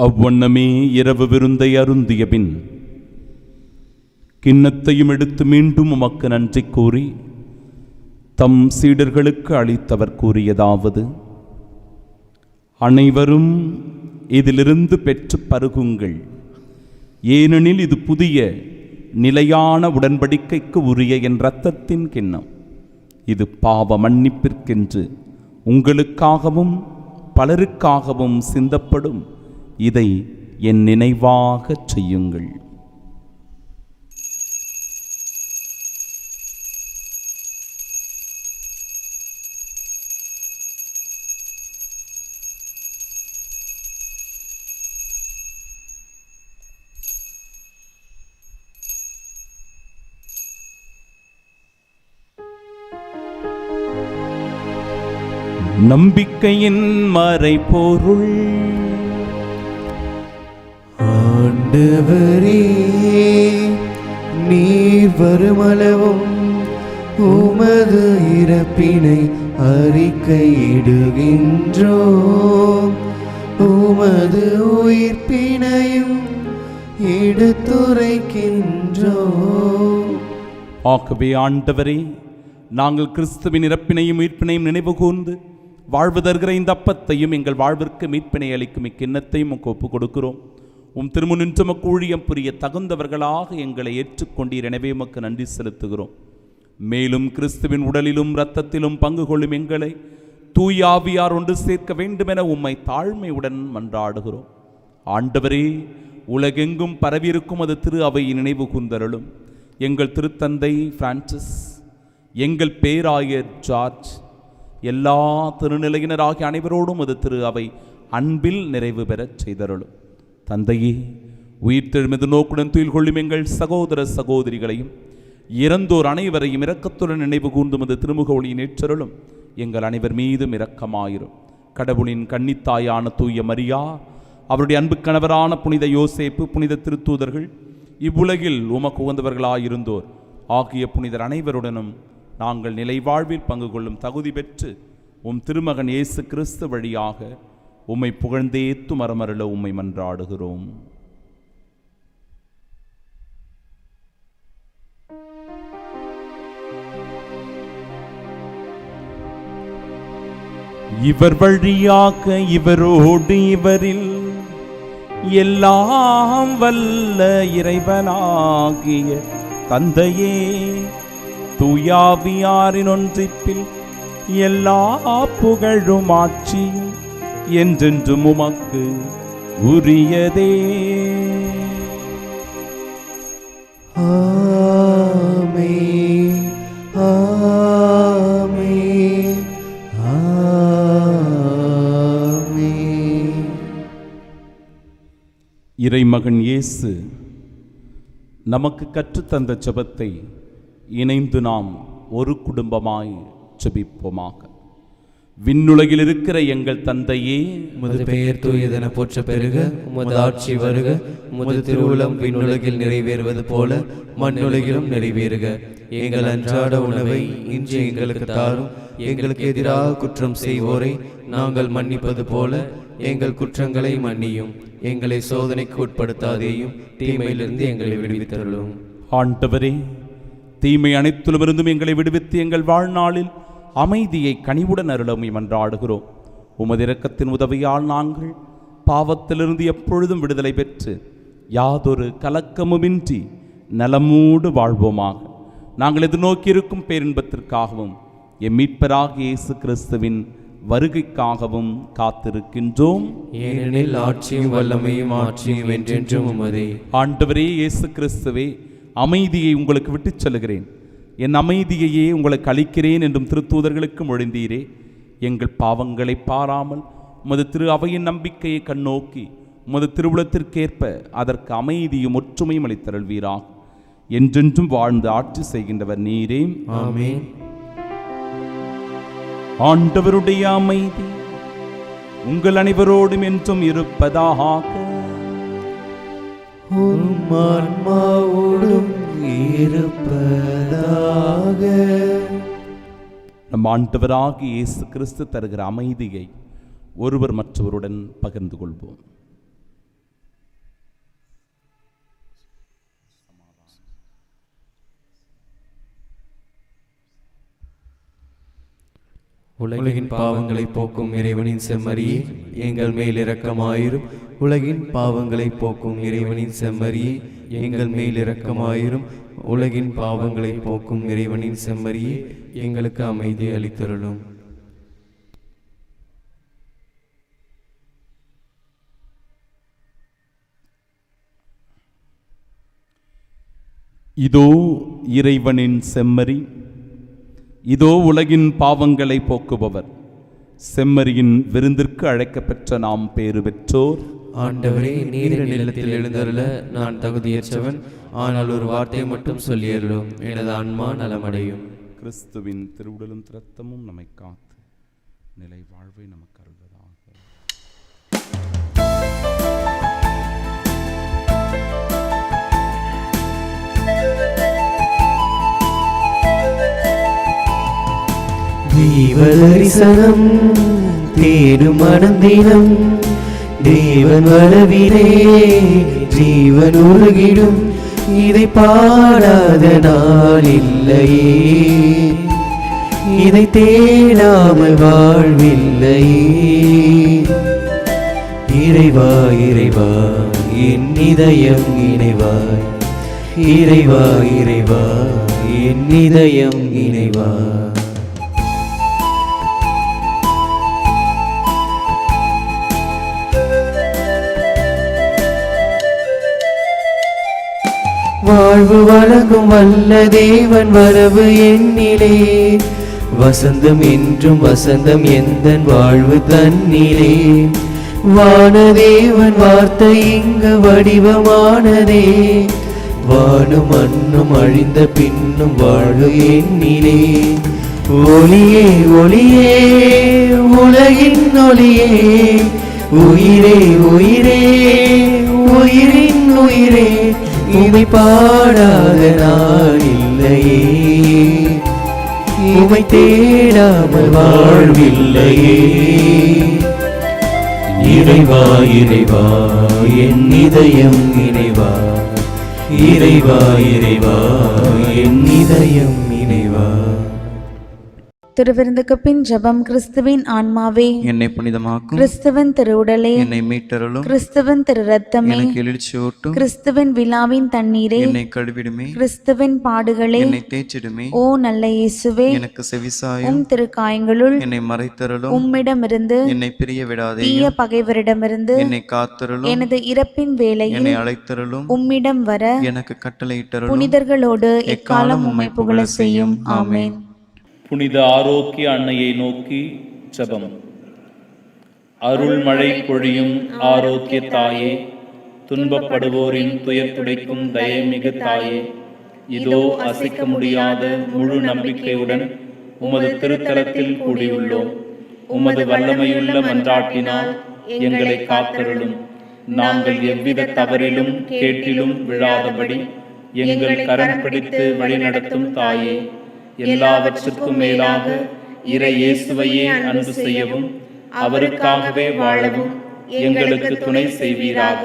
அவ்வண்ணமே இரவு விருந்தை அருந்திய பின் கிண்ணத்தையும் எடுத்து மீண்டும் உமக்கு நன்றி கூறி தம் சீடர்களுக்கு அளித்தவர் கூறியதாவது: அனைவரும் இதிலிருந்து பெற்று பருகுங்கள், ஏனெனில் இது புதிய நிலையான உடன்படிக்கைக்கு உரிய என் இரத்தத்தின் கிண்ணம். இது பாவ மன்னிப்பிற்கென்று உங்களுக்காகவும் பலருக்காகவும் சிந்தப்படும். இதை என் நினைவாகச் செய்யுங்கள். நம்பிக்கையின் மறைபொருள். ஆண்டவரே, நீர் வருமளவும் உமது இறப்பினை அறிக்கையிடுகின்றோம், உமது உயிர்ப்பினையும் எடுத்துரைக்கின்றோம். ஆகவே ஆண்டவரே, நாங்கள் கிறிஸ்துவின் இறப்பினையும் மீட்பினையும் நினைவு கூர்ந்து வாழ்வு தருகிற இந்த அப்பத்தையும் எங்கள் வாழ்விற்கு மீட்பினை அளிக்கும் இக்கிண்ணத்தையும் உமக்கு ஒப்புக் கொடுக்கிறோம். உம் திருமுனின்று உமக்கு ஊழியம் புரிய தகுந்தவர்களாக எங்களை ஏற்றுக்கொண்டீர். எனவே உமக்கு நன்றி செலுத்துகிறோம். மேலும் கிறிஸ்துவின் உடலிலும் இரத்தத்திலும் பங்கு கொள்ளும் எங்களை தூய ஆவியார் ஒன்று சேர்க்க வேண்டுமென உம்மை தாழ்மையுடன் மன்றாடுகிறோம். ஆண்டவரே, உலகெங்கும் பரவியிருக்கும் அது திரு அவையை நினைவு கூர்ந்தருளும். எங்கள் திருத்தந்தை பிரான்சிஸ், எங்கள் பேராயர் ஜார்ஜ், எல்லா திருநிலையினராகிய அனைவரோடும் அது திரு அவை அன்பில் நிறைவு பெறச் செய்தருளும். தந்தையே, உயிர்த்தெழுமது நோக்குடன் துயில் கொள்ளும் எங்கள் சகோதர சகோதரிகளையும் இறந்தோர் அனைவரையும் இரக்கத்துடன் நினைவு கூர்ந்தும் அது திருமுக ஒளியின் ஏற்றருளும். எங்கள் அனைவர் மீதும் இரக்கமாயிரும். கடவுளின் கன்னித்தாயான தூய மரியா, அவருடைய அன்பு கணவரான புனித யோசேப்பு, புனித திருத்தூதர்கள், இவ்வுலகில் உமக்கு உகந்தவர்களாயிருந்தோர் ஆகிய புனிதர் அனைவருடனும் நாங்கள் நிலை வாழ்வில் பங்கு கொள்ளும் தகுதி பெற்று உம் திருமகன் இயேசு கிறிஸ்து வழியாக உம்மை புகழ்ந்தேத்து மரமருள உம்மை மன்றாடுகிறோம். இவர் வழியாக இவரோடு இவரில் எல்லாம் வல்ல இறைவனாகிய தந்தையே, தூயாவியாரின் ஒன்றிப்பில் எல்லா புகழும் ஆட்சியும் என்றென்றும் உமக்கு உரியதே. ஆமென், ஆமென், ஆமென். இறைமகன் இயேசு நமக்கு கற்றுத்தந்த ஜெபத்தை இணைந்து நாம் ஒரு குடும்பமாய் ஜெபிப்போமாக. விண்ணுலகில் இருக்கிற எங்கள் தந்தையே, உமது பெயர் தூயதென போற்ற பெருக, உமது ஆட்சி வருக, உமது திருவுளம் விண்ணுலகில் நிறைவேறுவது போல மண்ணுலகிலும் நிறைவேறுக. எங்கள் அன்றாட உணவை இன்று எங்களுக்கு தாரும். எங்களுக்கு எதிராக குற்றம் செய்வோரை நாங்கள் மன்னிப்பது போல எங்கள் குற்றங்களை மன்னியும். எங்களை சோதனைக்கு உட்படுத்தாதேயும், தீமையிலிருந்து எங்களை விடுவித்தருளும். ஆண்டவரே, தீமை அனைத்திலுமிருந்தும் எங்களை விடுவித்து எங்கள் வாழ்நாளில் அமைதியை கனிவுடன் அருளமை மன்றாடுகிறோம். உமது இரக்கத்தின் உதவியால் நாங்கள் பாவத்திலிருந்து எப்பொழுதும் விடுதலை பெற்று யாதொரு கலக்கமுமின்றி நலமூடு வாழ்வோமாக. நாங்கள் எதிர்நோக்கியிருக்கும் பேரின்பத்திற்காகவும் எம் மீட்பராகிய இயேசு கிறிஸ்துவின் வருகைக்காகவும் காத்திருக்கின்றோம். ஏனெனில் ஆட்சியும் வல்லமையும் ஆட்சியும் என்றென்றும் உமதே. ஆண்டவரே இயேசு கிறிஸ்துவே, அமைதியை உங்களுக்கு விட்டுச் செல்கிறேன், என் அமைதியையே உங்களுக்கு அளிக்கிறேன் என்றும் திருத்தூதர்களுக்கு மொழிந்தீரே. எங்கள் பாவங்களை பாராமல் உமது திரு அவையின் நம்பிக்கையை கண்ணோக்கி உமது திருவுளத்திற்கேற்ப அதற்கு அமைதியும் ஒற்றுமையும் அளித்தருள்வீராக. என்றென்றும் வாழ்ந்து ஆட்சி செய்கின்றவர் நீரே. ஆமென். ஆண்டவருடைய அமைதி உங்கள் அனைவரோடும் என்றும் இருப்பதாக. உம் ஆன்மாவோடும் இருப்பதாக. நம் ஆண்டவராகிய இயேசு கிறிஸ்து தருகிற அமைதியை ஒருவர் மற்றவருடன் பகிர்ந்து கொள்வோம். உலகின் பாவங்களை போக்கும் இறைவனின் செம்மறியே, எங்கள் மேல் இரக்கமாயிரும். உலகின் பாவங்களை போக்கும் இறைவனின் செம்மறியே, எங்கள் மேல் இரக்கமாயிரும். உலகின் பாவங்களை போக்கும் இறைவனின் செம்மறியே, எங்களுக்கு அமைதி அளித்தருளும். இதோ இறைவனின் செம்மறி, இதோ உலகின் பாவங்களை போக்குபவர். செம்மறியின் விருந்திற்கு அழைக்கப்பெற்ற நாம் பேறு பெற்றோர். ஆண்டவரே, நீர் நிலத்தில் எழுந்தருள நான் தகுதியற்றவன். ஆனால் ஒரு வார்த்தை மட்டும் சொல்லியருளும், எனது ஆன்மா நலமடையும். கிறிஸ்துவின் திருவுடலும் இரத்தமும் நம்மை காத்து நிலை வாழ்வை நமக்கு அருள்வதாக. தீவதரிசனம் தேடும் மனந்தினம், தேவன் வரவிலே ஜீவன் உருகிடும். இதை பாடாத நாள் இல்லையே, இதை தேடாமல் வாழ்வில்லையே. இறைவா இறைவா என் இதயம் இணைவாய், இறைவா இறைவா என் இதயம் இணைவாய். வாழ்வு வழங்கும் வல்ல தேவன் வரவு என்னிலே, வசந்தம் என்றும் வசந்தம் எந்தன் வாழ்வு தன்னிலே. வானதேவன் வார்த்தை இங்கு வடிவமானதே, வானும் மண்ணும் அழிந்த பின்னும் வாழ்வு என்னிலே. ஒளியே ஒளியே உலகின் ஒளியே, உயிரே உயிரே உயிரின் உயிரே, உமை பாடாத நாள் இல்லையே, உமை தேடாமல் வாழ்வில்லையே. இறைவா இறைவா என் இதயம் இணைவா, இறைவா இறைவா என் இதயம் இணைவா. திருவிருந்துக்கு பின் ஜெபம். கிறிஸ்துவின் ஆன்மாவே என்னை புனிதமாக்கும், கிறிஸ்துவின் திருவுடலே என்னை மீட்டருளும், கிறிஸ்துவின் திரு ரத்தமே எனக்கு எழுச்சியூட்டும், கிறிஸ்துவின் விழாவின் தண்ணீரே என்னை கழுவிடுமே, கிறிஸ்துவின் பாடுகளே என்னை தேய்ச்சிடுமே. ஓ நல்ல இயேசுவே, எனக்கு செவிசாயும், உம் திருக்காயங்களுள் என்னை மறைத்தருளும், உம்மிடமிருந்து என்னை பிரிய விடாதே, தீய பகைவரிடமிருந்து என்னை காத்தருளும், எனது இறப்பின் வேளையில் என்னை அழைத்தருளும், உம்மிடம் வர எனக்கு கட்டளையிட்டருளும். புனிதர்களோடு எக்காலம் உம்மை புகழ செய்யும். ஆமென். புனித ஆரோக்கிய அன்னையை நோக்கி ஜெபம். அருள்மழை பொழியும் ஆரோக்கிய தாயே, துன்பப்படுவோரின் துயர் துடைக்கும் தயமிகு தாயே, இதோ அசைக்க முடியாத முழு நம்பிக்கையுடன் உமது திருத்தலத்தில் கூடியுள்ளோம். உமது வல்லமையுள்ள மன்றாட்டினால் எங்களை காத்தருளும். நாங்கள் எவ்வித தவறிலும் கேட்டிலும் விழாதபடி எங்கள் கரம் பிடித்து வழிநடத்தும் தாயே, எல்லாவற்றுக்கும் மேலாக இறை இயேசுவையே அன்பு செய்யவும் அவருக்காகவே வாழவும் எங்களுக்கு துணை செய்வீராக.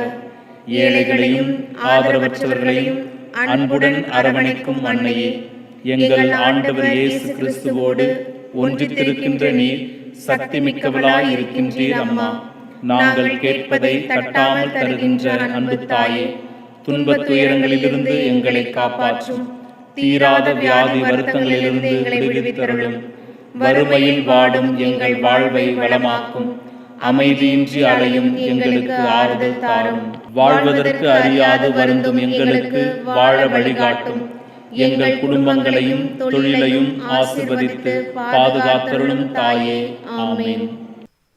ஏழைகளையும் ஆதரவற்றவர்களையும் அன்புடன் அரவணைக்கும் அன்னையே, எங்கள் ஆண்டவர் இயேசு கிறிஸ்துவோடு ஒன்றித்திருக்கின்ற நீர் சக்தி மிக்கவளாய் இருக்கின்றீர் அம்மா. நாங்கள் கேட்பதை தட்டாமல் தருகின்ற அன்பு தாயே, துன்பத் துயரங்களிலிருந்து எங்களை காப்பாற்றும். தீராத வியாதி வருத்தங்களிலிருந்து எங்களை விடுவித்தருளும். வறுமையில் வாடும் எங்கள் வாழ்வை வளமாக்கும். அமைதியின்றி அலையும் எங்களுக்கு ஆறுதல் தாரும். வாழ்வதற்கு அறியாது வருந்தும் எங்களுக்கு வாழ வழிகாட்டும். எங்கள் குடும்பங்களையும் தொழிலையும் ஆசீர்வதித்து பாதுகாத்தருளும் தாயே. ஆமென்.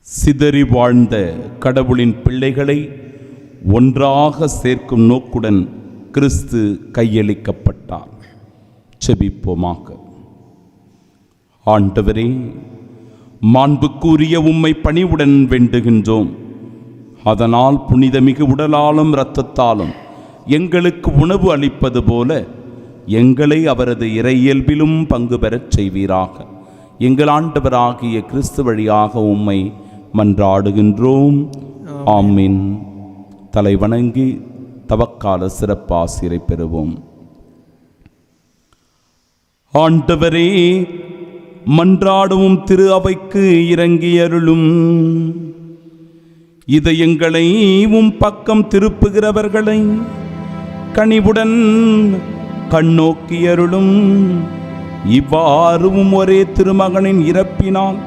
சிதறி வாழ்ந்த கடவுளின் பிள்ளைகளை ஒன்றாக சேர்க்கும் நோக்குடன் கிறிஸ்து கையளிக்கப்பட்டார். செபிப்போமாக. ஆண்டவரே, மாண்புக்குரிய உம்மை பணிவுடன் வேண்டுகின்றோம். அதனால் புனிதமிகு உடலாலும் இரத்தத்தாலும் எங்களுக்கு உணவு அளிப்பது போல எங்களை அவரது இறையியல்பிலும் பங்கு பெறச் செய்வீராக. எங்கள் ஆண்டவராகிய கிறிஸ்து வழியாக உம்மை மன்றாடுகின்றோம். ஆமீன். தலை வணங்கி தவக்கால சிறப்பாசிரை பெறுவோம். ஆண்டவரே, மன்றாடுவும் திரு அவைக்கு இறங்கி அருளும். இதயங்களை உம் பக்கம் திருப்புகிறவர்களை கனிவுடன் கண்ணோக்கி அருளும். இவ்வாறும் ஒரே திருமகனின் இறப்பினால்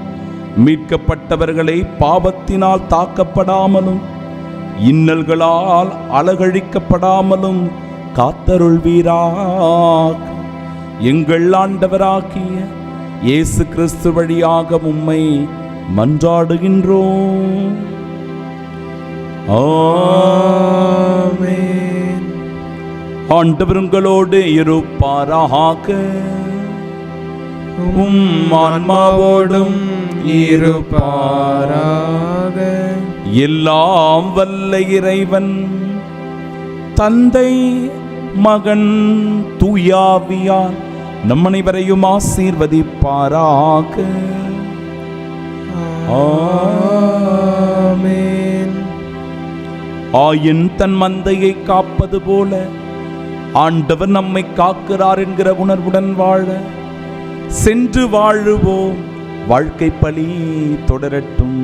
மீட்கப்பட்டவர்களை பாவத்தினால் தாக்கப்படாமலும் இன்னல்களால் அலகழிக்கப்படாமலும் காத்தருள்வீராக. எங்கள் ஆண்டவராகிய இயேசு கிறிஸ்து வழியாக உம்மை மன்றாடுகின்றோம். ஆமென். ஆண்டவர் உங்களோடு இருப்பாராக. உம் ஆன்மாவோடும் இருப்பாராக. எல்லாம் வல்ல இறைவன் தந்தை மகன் தூயாவியார் நம் அனைவரையும் ஆசீர்வதிப்பாராக. ஆமென். ஆயன் தன் மந்தையை காப்பது போல ஆண்டவர் நம்மை காக்கிறார் என்கிற உணர்வுடன் வாழ சென்று வாழுவோம். வாழ்க்கை பலி தொடரட்டும்.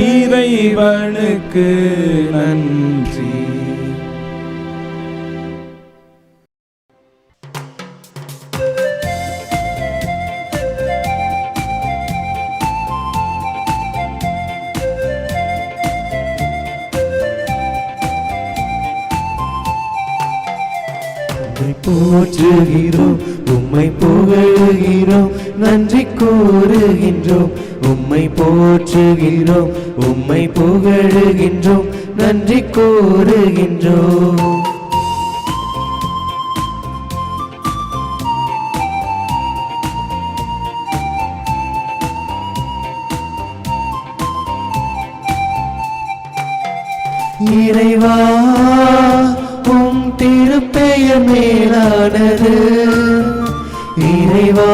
இறைவனுக்கு நன்றி. உம்மை போற்றுகிறோம், உம்மை புகழுகிறோம், நன்றி கூறுகின்றோம். உம்மை போற்றுகிறோம், உம்மை புகழுகின்றோம், நன்றி கூறுகின்றோம். இறைவா உம் திருப்பெயர் மேலானது. இறைவா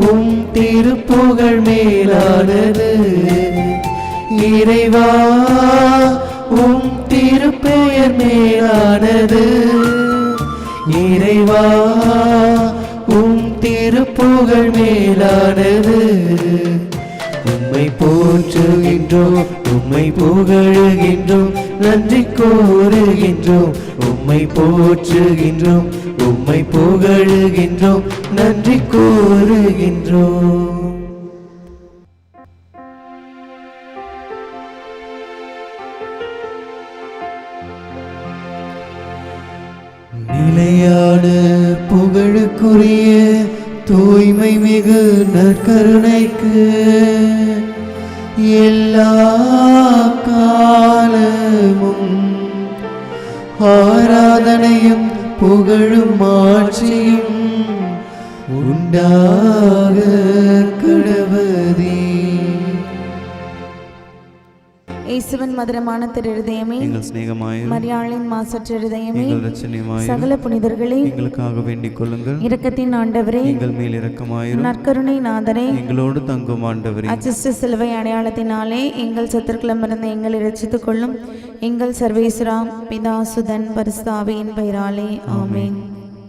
உம் திருப்புகழ் மேலானது. இறைவா உம் திருப்பெயர் மேலானது. இறைவா உம் திருப்புகழ் மேலானது. உம்மை போற்றுகின்றோம், உம்மை புகழுகின்றோம், நன்றி கூறுகின்றோம். உம்மை போற்றுகின்றோம், உம்மை புகழுகின்றோம், நன்றி கூறுகின்றோம். நிலையான புகழுக்குரிய தூய்மை மிகு நற்கருணைக்கு எல்லா காலமும் ஆராதனையும் புகழும் ஆட்சியும் உண்டாக கடவுதே. இயேசுவின் மதுரமான திருஹிருதயமே, எங்கள் சிநேகமாயிரும், மரியாளின் மாசற்ற இருதயமே, எங்கள் இரட்சணியமாயிரும், சகல புனிதர்களே, எங்களுக்காக வேண்டிக் கொள்ளுங்கள். இரக்கத்தின் ஆண்டவரே, எங்கள் மேல் இரக்கமாயிரும், நற்கருணை நாதரே, எங்களோடு தங்கும் ஆண்டவரே, அச்சிஷ்ட சிலுவை அடையாளத்தினாலே எங்கள் சத்துருக்களமிருந்து எங்களை இரட்சித்துக் கொள்ளும். எங்கள் சர்வேஸ்வரா பிதா சுதன் பரிசுத்த ஆவியின் பெயராலே ஆமென்.